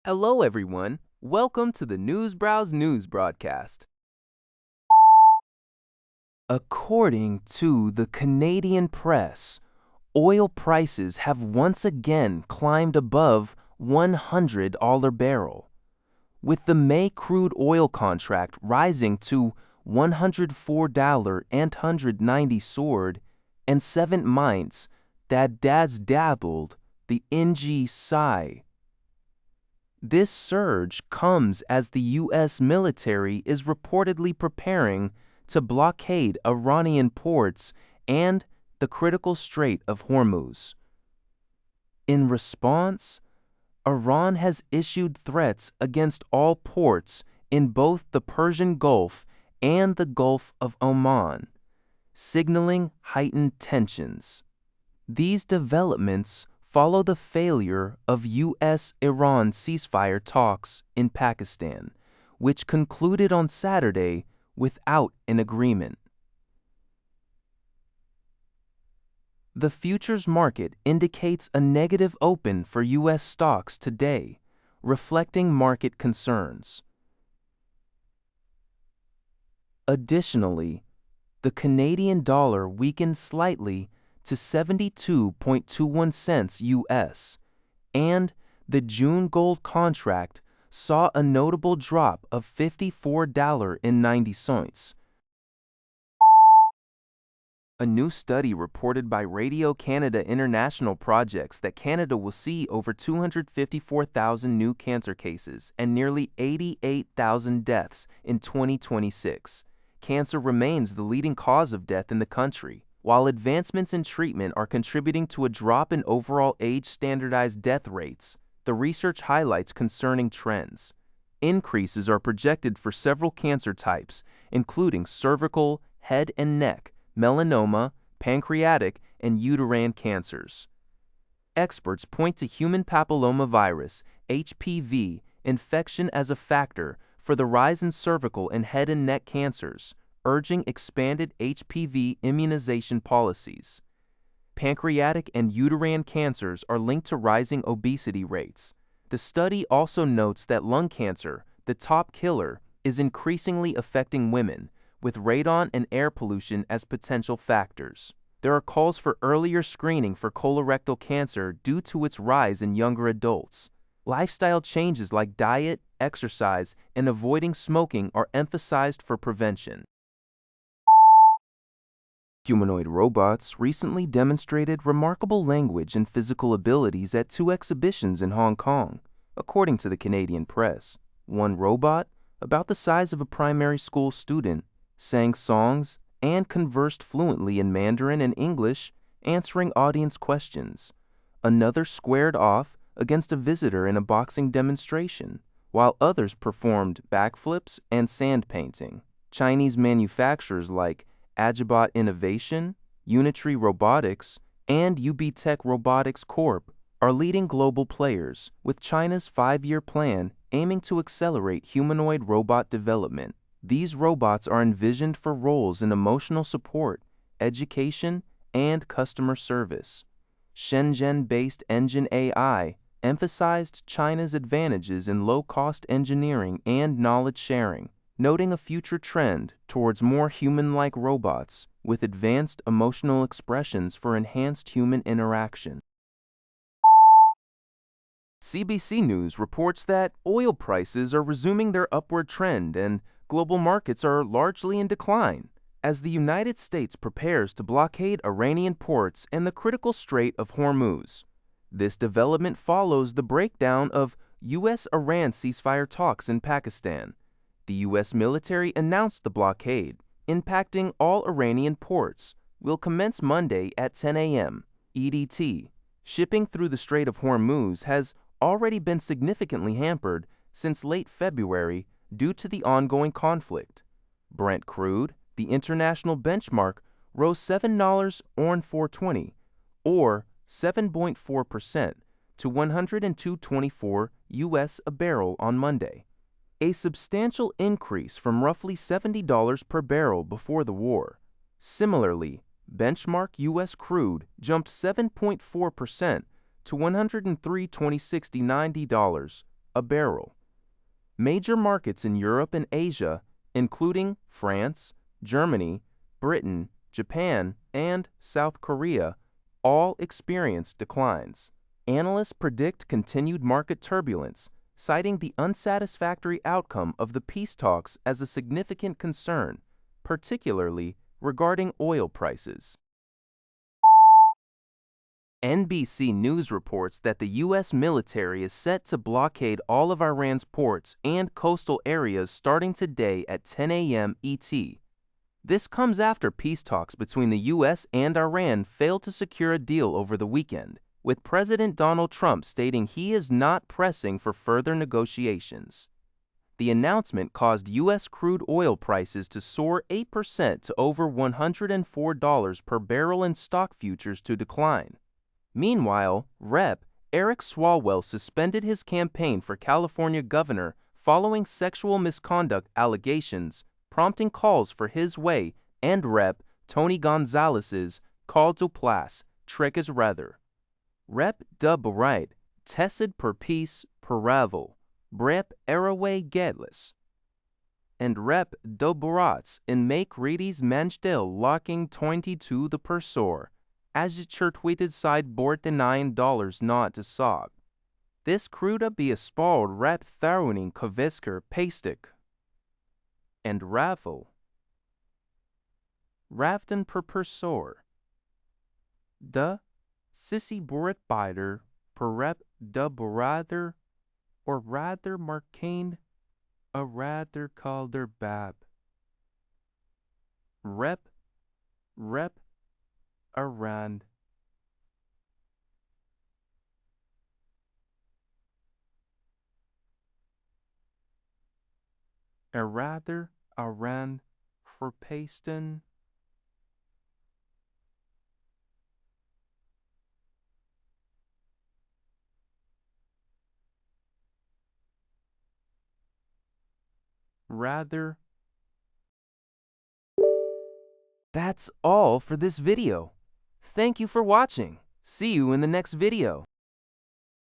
Hello, everyone. Welcome to the Newsbrowse News broadcast. According to the Canadian press, oil prices have once again climbed above $100 barrel, with the May crude oil contract rising to $104.90 sword and 7 mints that das dabbled the NG Psi. This surge comes as the U.S. military is reportedly preparing to blockade Iranian ports and the critical Strait of Hormuz. In response, Iran has issued threats against all ports in both the Persian Gulf and the Gulf of Oman, signaling heightened tensions. These developments follow the failure of U.S.-Iran ceasefire talks in Pakistan, which concluded on Saturday without an agreement. The futures market indicates a negative open for U.S. stocks today, reflecting market concerns. Additionally, the Canadian dollar weakened slightly to 72.21 cents U.S., and the June gold contract saw a notable drop of $54.90. A new study reported by Radio-Canada International projects that Canada will see over 254,000 new cancer cases and nearly 88,000 deaths in 2026. Cancer remains the leading cause of death in the country, while advancements in treatment are contributing to a drop in overall age-standardized death rates. The research highlights concerning trends. Increases are projected for several cancer types, including cervical, head and neck, melanoma, pancreatic, and uterine cancers. Experts point to human papillomavirus, HPV, infection as a factor for the rise in cervical and head and neck cancers, urging expanded HPV immunization policies. Pancreatic and uterine cancers are linked to rising obesity rates. The study also notes that lung cancer, the top killer, is increasingly affecting women, with radon and air pollution as potential factors. There are calls for earlier screening for colorectal cancer due to its rise in younger adults. Lifestyle changes like diet, exercise, and avoiding smoking are emphasized for prevention. Humanoid robots recently demonstrated remarkable language and physical abilities at 2 exhibitions in Hong Kong, according to the Canadian press. One robot, about the size of a primary school student, sang songs and conversed fluently in Mandarin and English, answering audience questions. Another squared off against a visitor in a boxing demonstration, while others performed backflips and sand painting. Chinese manufacturers like Agibot Innovation, Unitree Robotics, and UBTech Robotics Corp. Are leading global players, with China's 5-year plan aiming to accelerate humanoid robot development. These robots are envisioned for roles in emotional support, education, and customer service. Shenzhen-based Engine AI emphasized China's advantages in low-cost engineering and knowledge sharing, noting a future trend towards more human-like robots with advanced emotional expressions for enhanced human interaction. CBC News reports that oil prices are resuming their upward trend and global markets are largely in decline as the United States prepares to blockade Iranian ports and the critical Strait of Hormuz. This development follows the breakdown of U.S.-Iran ceasefire talks in Pakistan. The U.S. military announced the blockade, impacting all Iranian ports, will commence Monday at 10 a.m. EDT. Shipping through the Strait of Hormuz has already been significantly hampered since late February due to the ongoing conflict. Brent crude, the international benchmark, rose $7.04 or 7.4% to $102.24 U.S. a barrel on Monday, a substantial increase from roughly $70 per barrel before the war. Similarly, benchmark U.S. crude jumped 7.4% to $103.26 $90 a barrel. Major markets in Europe and Asia, including France, Germany, Britain, Japan, and South Korea, all experienced declines. Analysts predict continued market turbulence, citing the unsatisfactory outcome of the peace talks as a significant concern, particularly regarding oil prices. NBC News reports that the U.S. military is set to blockade all of Iran's ports and coastal areas starting today at 10 a.m. ET. This comes after peace talks between the U.S. and Iran failed to secure a deal over the weekend, with President Donald Trump stating he is not pressing for further negotiations. The announcement caused U.S. crude oil prices to soar 8% to over $104 per barrel and stock futures to decline. Meanwhile, Rep. Eric Swalwell suspended his campaign for California governor following sexual misconduct allegations, prompting calls for his way and Rep. Tony Gonzalez's call to place Trekkas rather. Rep. Dub Right, Tessid per Peace per Ravel, Brep Araway Gedlis. And Rep. Doborats in Make Reedies Manchdel locking 22 the per soar, as it tweeted side board the $9 not to sog. This cruda be a spald Rep Tharuning Kovisker Pastic. And Ravel. Rafton per soar. The Sissy Borit Biter per Rep Doborather or rather Marcane a rather calder bab. Rep around. A rather around for paston. Rather. That's all for this video. Thank you for watching. See you in the next video.